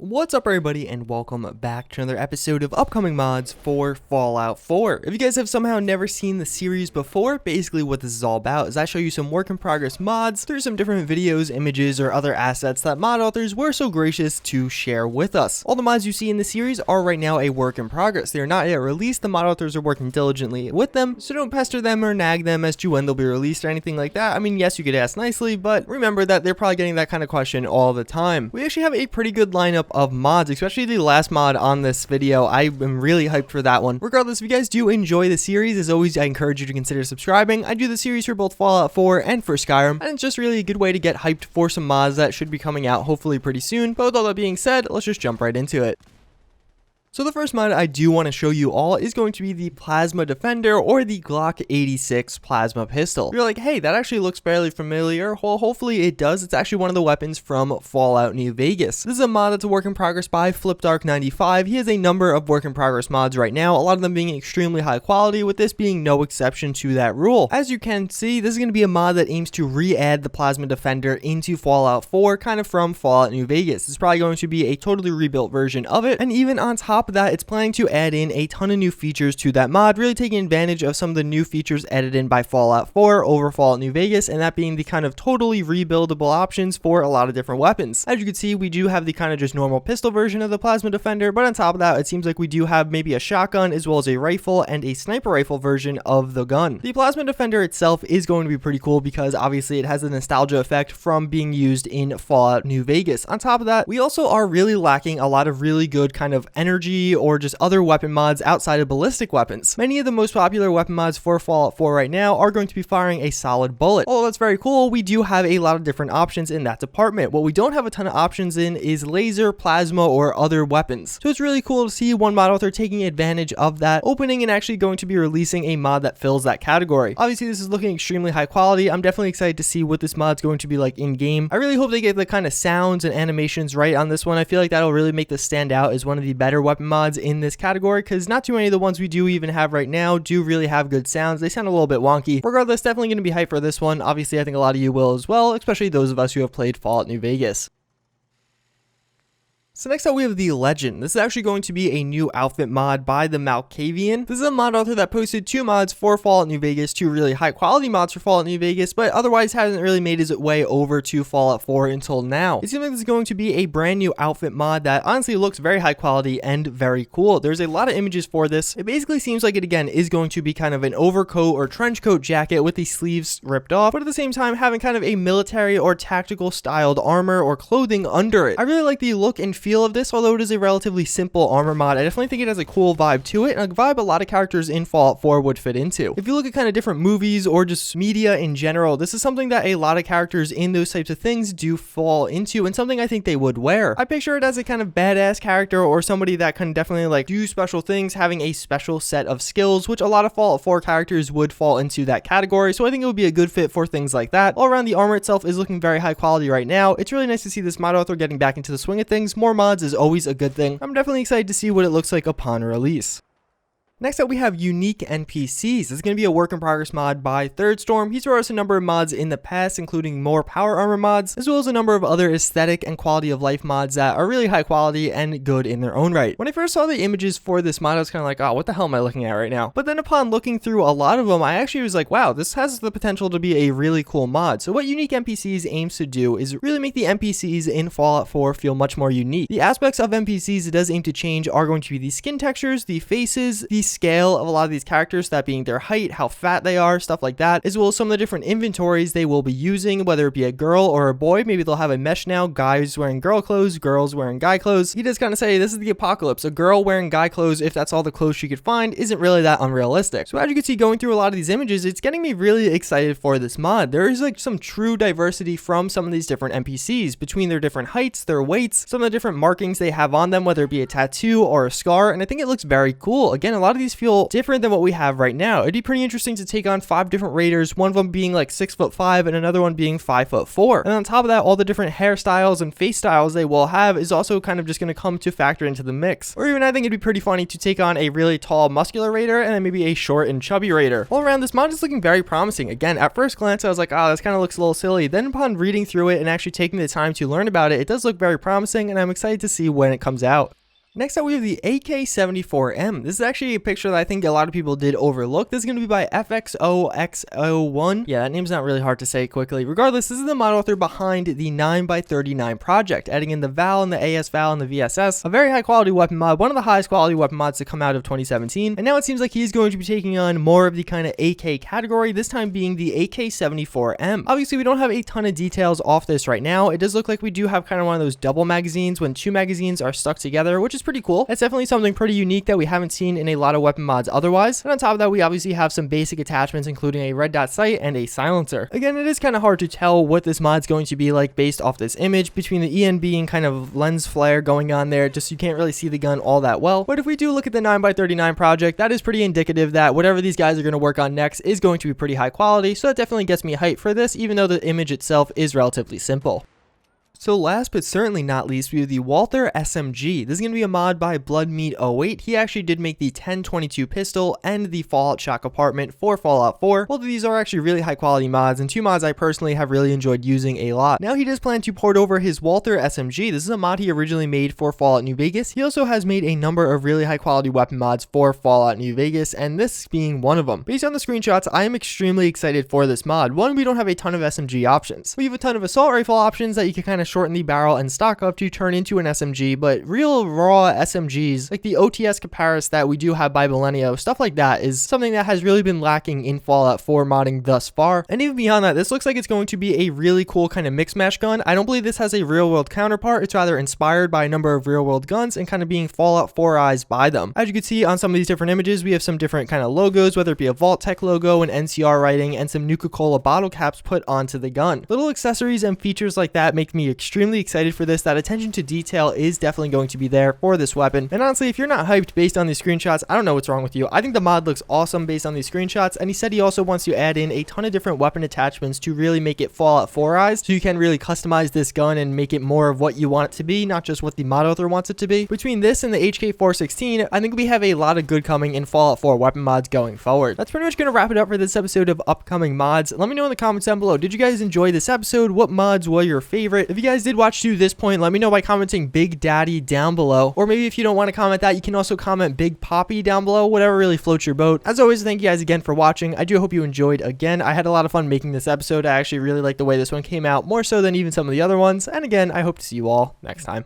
What's up everybody and welcome back to another episode of upcoming mods for Fallout 4. If you guys have somehow never seen the series before, basically what this is all about is I show you some work in progress mods through some different videos, images, or other assets that mod authors were so gracious to share with us. All the mods you see in the series are right now a work in progress. They are not yet released, the mod authors are working diligently with them, so don't pester them or nag them as to when they'll be released or anything like that. I mean, yes, you could ask nicely, but remember that they're probably getting that kind of question all the time. We actually have a pretty good lineup of mods, especially the last mod on this video. I am really hyped for that one. Regardless, if you guys do enjoy the series, as always, I encourage you to consider subscribing. I do the series for both Fallout 4 and for Skyrim, and it's just really a good way to get hyped for some mods that should be coming out hopefully pretty soon. But with all that being said, let's just jump right into it. So the first mod I do want to show you all is going to be the Plasma Defender, or the Glock 86 Plasma Pistol. You're like, hey, that actually looks fairly familiar. Well, hopefully it does. It's actually one of the weapons from Fallout New Vegas. This is a mod that's a work in progress by FlipDark95. He has a number of work in progress mods right now, a lot of them being extremely high quality, with this being no exception to that rule. As you can see, this is going to be a mod that aims to re-add the Plasma Defender into Fallout 4, kind of from Fallout New Vegas. It's probably going to be a totally rebuilt version of it, and even on top of that, it's planning to add in a ton of new features to that mod, really taking advantage of some of the new features added in by Fallout 4 over Fallout New Vegas, and that being the kind of totally rebuildable options for a lot of different weapons. As you can see, we do have the kind of just normal pistol version of the Plasma Defender, but on top of that, it seems like we do have maybe a shotgun as well as a rifle and a sniper rifle version of the gun. The Plasma Defender itself is going to be pretty cool because obviously it has a nostalgia effect from being used in Fallout New Vegas. On top of that, we also are really lacking a lot of really good kind of energy or just other weapon mods outside of ballistic weapons. Many of the most popular weapon mods for Fallout 4 right now are going to be firing a solid bullet. Oh, that's very cool. We do have a lot of different options in that department. What we don't have a ton of options in is laser, plasma, or other weapons. So it's really cool to see one mod author taking advantage of that, opening and actually going to be releasing a mod that fills that category. Obviously, this is looking extremely high quality. I'm definitely excited to see what this mod's going to be like in game. I really hope they get the kind of sounds and animations right on this one. I feel like that'll really make this stand out as one of the better weapon mods in this category, because not too many of the ones we do even have right now do really have good sounds. They sound a little bit wonky. Regardless, definitely going to be hyped for this one. Obviously, I think a lot of you will as well, especially those of us who have played Fallout New Vegas. So next up we have the Legend. This is actually going to be a new outfit mod by the Malkavian. This is a mod author that posted two mods for Fallout New Vegas, two really high quality mods for Fallout New Vegas, but otherwise hasn't really made his way over to Fallout 4 until now. It seems like this is going to be a brand new outfit mod that honestly looks very high quality and very cool. There's a lot of images for this. It basically seems like it again is going to be kind of an overcoat or trench coat jacket with the sleeves ripped off, but at the same time having kind of a military or tactical styled armor or clothing under it. I really like the look and feel of this, although it is a relatively simple armor mod. I definitely think it has a cool vibe to it, and a vibe a lot of characters in Fallout 4 would fit into. If you look at kind of different movies or just media in general, this is something that a lot of characters in those types of things do fall into, and something I think they would wear. I picture it as a kind of badass character or somebody that can definitely like do special things, having a special set of skills, which a lot of Fallout 4 characters would fall into that category, so I think it would be a good fit for things like that. All around, the armor itself is looking very high quality right now. It's really nice to see this mod author getting back into the swing of things. More mods is always a good thing. I'm definitely excited to see what it looks like upon release. Next up, we have Unique NPCs. This is going to be a work in progress mod by Third Storm. He's wrote us a number of mods in the past, including more power armor mods, as well as a number of other aesthetic and quality of life mods that are really high quality and good in their own right. When I first saw the images for this mod, I was kind of like, oh, what the hell am I looking at right now? But then upon looking through a lot of them, I actually was like, wow, this has the potential to be a really cool mod. So what Unique NPCs aims to do is really make the NPCs in Fallout 4 feel much more unique. The aspects of NPCs it does aim to change are going to be the skin textures, the faces, the scale of a lot of these characters, that being their height, how fat they are, stuff like that, as well as some of the different inventories they will be using, whether it be a girl or a boy. Maybe they'll have a mesh now, guys wearing girl clothes, girls wearing guy clothes. He does kind of say this is the apocalypse. A girl wearing guy clothes, if that's all the clothes she could find, isn't really that unrealistic. So as you can see, going through a lot of these images, it's getting me really excited for this mod. There is like some true diversity from some of these different NPCs between their different heights, their weights, some of the different markings they have on them, whether it be a tattoo or a scar, and I think it looks very cool. Again, a lot lot of these feel different than what we have right now. It'd be pretty interesting to take on 5 different raiders, one of them being like 6'5" and another one being 5'4". And on top of that, all the different hairstyles and face styles they will have is also kind of just going to come to factor into the mix. Or even I think it'd be pretty funny to take on a really tall muscular raider and then maybe a short and chubby raider. All around, this mod is looking very promising. Again, at first glance I was like, oh, this kind of looks a little silly. Then upon reading through it and actually taking the time to learn about it, it does look very promising, and I'm excited to see when it comes out. Next up, we have the AK-74M. This is actually a picture that I think a lot of people did overlook. This is going to be by FXOX01. Yeah, that name's not really hard to say quickly. Regardless, this is the mod author behind the 9x39 project, adding in the VAL and the AS VAL and the VSS. A very high quality weapon mod, one of the highest quality weapon mods to come out of 2017. And now it seems like he's going to be taking on more of the kind of AK category, this time being the AK-74M. Obviously, we don't have a ton of details off this right now. It does look like we do have kind of one of those double magazines when 2 magazines are stuck together, which is pretty cool. It's definitely something pretty unique that we haven't seen in a lot of weapon mods otherwise. And on top of that, we obviously have some basic attachments, including a red dot sight and a silencer. Again, it is kind of hard to tell what this mod's going to be like based off this image, between the ENB and kind of lens flare going on there, just you can't really see the gun all that well. But if we do look at the 9x39 project, that is pretty indicative that whatever these guys are going to work on next is going to be pretty high quality, so that definitely gets me hyped for this, even though the image itself is relatively simple. So last but certainly not least, we have the Walther SMG. This is going to be a mod by Bloodmeat08. He actually did make the 1022 pistol and the Fallout shot compartment for Fallout 4. Both of these are actually really high quality mods, and 2 mods I personally have really enjoyed using a lot. Now he does plan to port over his Walther SMG. This is a mod he originally made for Fallout New Vegas. He also has made a number of really high quality weapon mods for Fallout New Vegas, and this being one of them. Based on the screenshots, I am extremely excited for this mod. One, we don't have a ton of SMG options. We have a ton of assault rifle options that you can kind of shorten the barrel and stock up to turn into an SMG, but real raw SMGs like the OTS Caparis that we do have by Millenio, stuff like that is something that has really been lacking in Fallout 4 modding thus far. And even beyond that, this looks like it's going to be a really cool kind of mix match gun. I don't believe this has a real world counterpart. It's rather inspired by a number of real world guns and kind of being Fallout 4ized by them. As you can see on some of these different images, we have some different kind of logos, whether it be a Vault Tech logo, an NCR writing, and some Nuka-Cola bottle caps put onto the gun. Little accessories and features like that make me extremely excited for this. That attention to detail is definitely going to be there for this weapon. And honestly, if you're not hyped based on these screenshots, I don't know what's wrong with you. I think the mod looks awesome based on these screenshots, and he said he also wants to add in a ton of different weapon attachments to really make it Fallout 4ized, so you can really customize this gun and make it more of what you want it to be, not just what the mod author wants it to be. Between this and the HK416, I think we have a lot of good coming in Fallout 4 weapon mods going forward. That's pretty much going to wrap it up for this episode of upcoming mods. Let me know in the comments down below, did you guys enjoy this episode? What mods were your favorite? If you guys did watch to this point, let me know by commenting Big Daddy down below, or maybe if you don't want to comment that, you can also comment Big Poppy down below, whatever really floats your boat. As always, thank you guys again for watching. I do hope you enjoyed. Again, I had a lot of fun making this episode. I actually really like the way this one came out, more so than even some of the other ones, and again, I hope to see you all next time.